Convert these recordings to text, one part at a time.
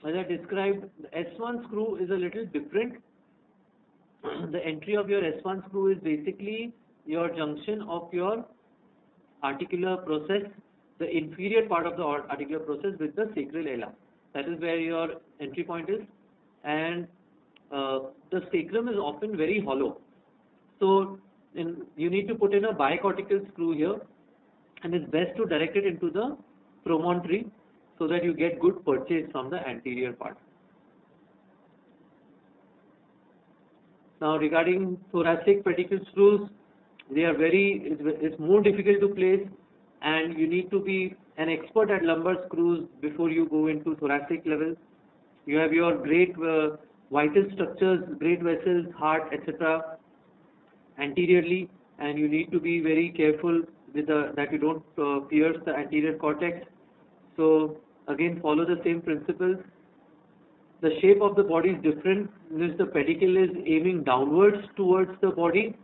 As I described, the S1 screw is a little different. The entry of your S1 screw is basically your junction of your articular process, the inferior part of the articular process with the sacral ala. That is where your entry point is, and the sacrum is often very hollow. So you need to put in a bicortical screw here, and it's best to direct it into the promontory so that you get good purchase from the anterior part. Now regarding thoracic pedicle screws, they are it's more difficult to place, and you need to be an expert at lumbar screws before you go into thoracic level. You have your great vital structures, great vessels, heart, etc. anteriorly, and you need to be very careful with that you don't pierce the anterior cortex. So again, follow the same principles. The shape of the body is different. This the pedicle is aiming downwards towards the body.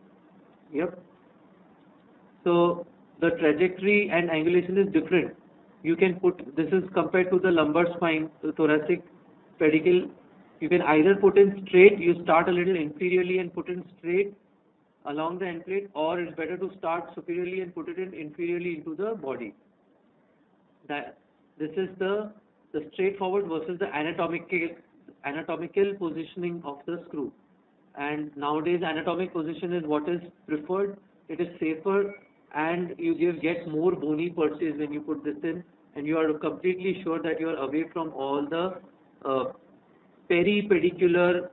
Yep. So the trajectory and angulation is different. You can put, this is compared to the lumbar spine, the thoracic pedicle. You can either put in straight, you start a little inferiorly and put in straight along the end plate, or it's better to start superiorly and put it in inferiorly into the body. This is the straightforward versus the anatomical positioning of the screw. And nowadays anatomic position is what is preferred. It is safer, and you get more bony purchase when you put this in, and you are completely sure that you are away from all the peripedicular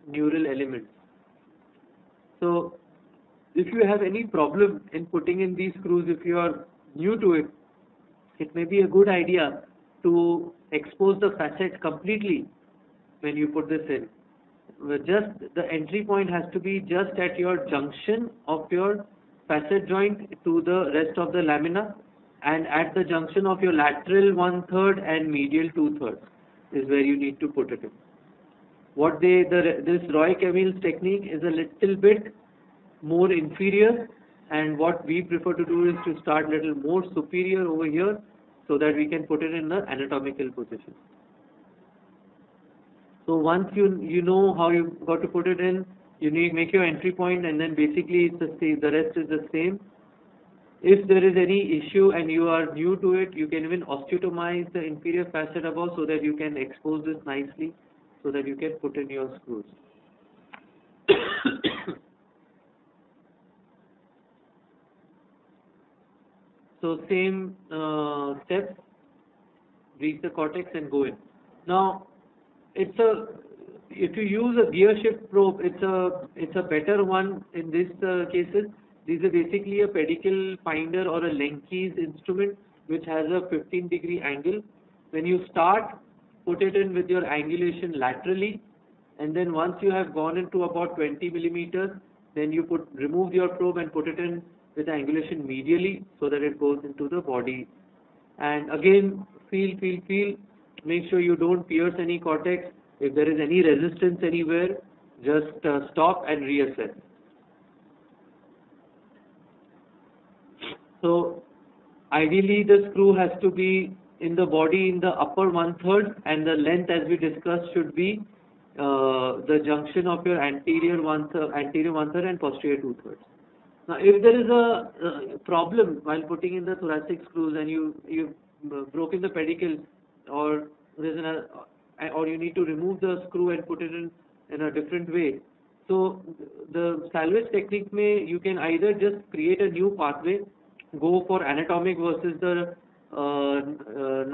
neural elements. So if you have any problem in putting in these screws, if you are new to it, it may be a good idea to expose the facet completely when you put this in. Just the entry point has to be just at your junction of your facet joint to the rest of the lamina, and at the junction of your lateral 1/3 and medial 2/3 is where you need to put it in. This Roy Camille's technique is a little bit more inferior, and what we prefer to do is to start little more superior over here so that we can put it in the anatomical position. So once you know how you got to put it in, you need make your entry point, and then basically it's the same, the rest is the same. If there is any issue and you are new to it, you can even osteotomize the inferior facet above so that you can expose this nicely so that you can put in your screws. So same steps, reach the cortex and go in. Now if you use a gear shift probe, it's a better one in these cases. These are basically a pedicle finder or a Lenke's instrument which has a 15-degree angle. When you start, put it in with your angulation laterally, and then once you have gone into about 20 millimeters, then you remove your probe and put it in with the angulation medially so that it goes into the body. And again, feel. Make sure you don't pierce any cortex. If there is any resistance anywhere, just stop and reassess. So ideally the screw has to be in the body in the upper 1/3, and the length, as we discussed, should be the junction of your anterior 1/3 and posterior 2/3. Now if there is a problem while putting in the thoracic screws and you've broken the pedicle, or you need to remove the screw and put it in a different way. So the salvage technique you can either just create a new pathway, go for anatomic versus the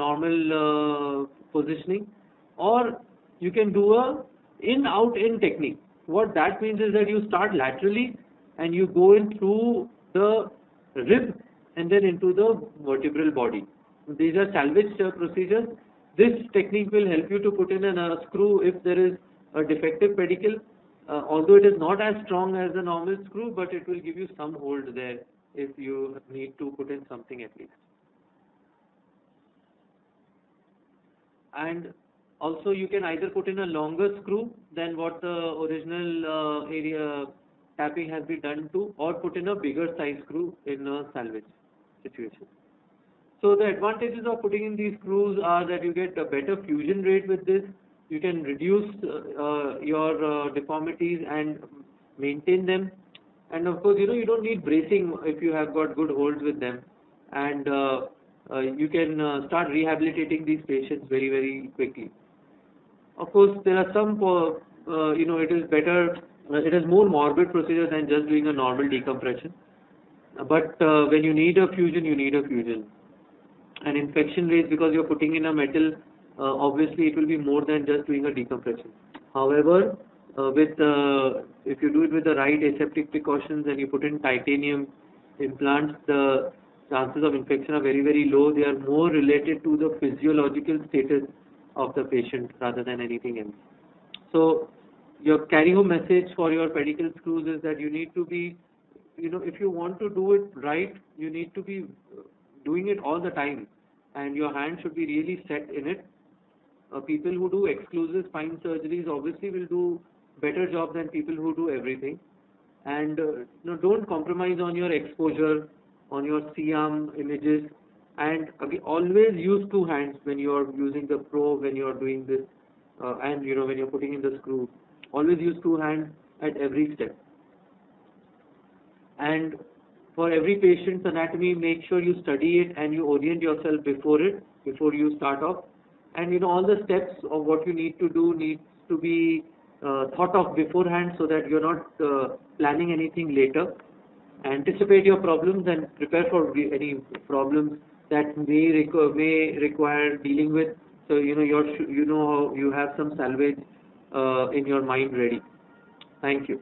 normal positioning, or you can do a in-out-in technique. What that means is that you start laterally and you go in through the rib and then into the vertebral body. These are salvage procedures. This technique will help you to put in a screw if there is a defective pedicle, although it is not as strong as a normal screw, but it will give you some hold there if you need to put in something at least. And also you can either put in a longer screw than what the original area tapping has been done to, or put in a bigger size screw in a salvage situation. So the advantages of putting in these screws are that you get a better fusion rate with this. You can reduce your deformities and maintain them. And of course, you don't need bracing if you have got good holds with them. And you can start rehabilitating these patients very, very quickly. Of course, there are some, it is better, it is more morbid procedure than just doing a normal decompression. But when you need a fusion, you need a fusion. And infection rates, because you're putting in a metal, obviously it will be more than just doing a decompression. However, if you do it with the right aseptic precautions and you put in titanium implants, the chances of infection are very, very low. They are more related to the physiological status of the patient rather than anything else. So your carry-home message for your pedicle screws is that you need to be, if you want to do it right, you need to be doing it all the time, and your hand should be really set in it. People who do exclusive spine surgeries obviously will do better job than people who do everything. And don't compromise on your exposure, on your C-arm images, and again, always use two hands when you are using the probe, when you are doing this, and when you're putting in the screw. Always use two hands at every step. And for every patient's anatomy, make sure you study it and you orient yourself before you start off. And all the steps of what you need to do needs to be thought of beforehand, so that you're not planning anything later. Anticipate your problems and prepare for any problems that may require dealing with. So you have some salvage in your mind ready. Thank you.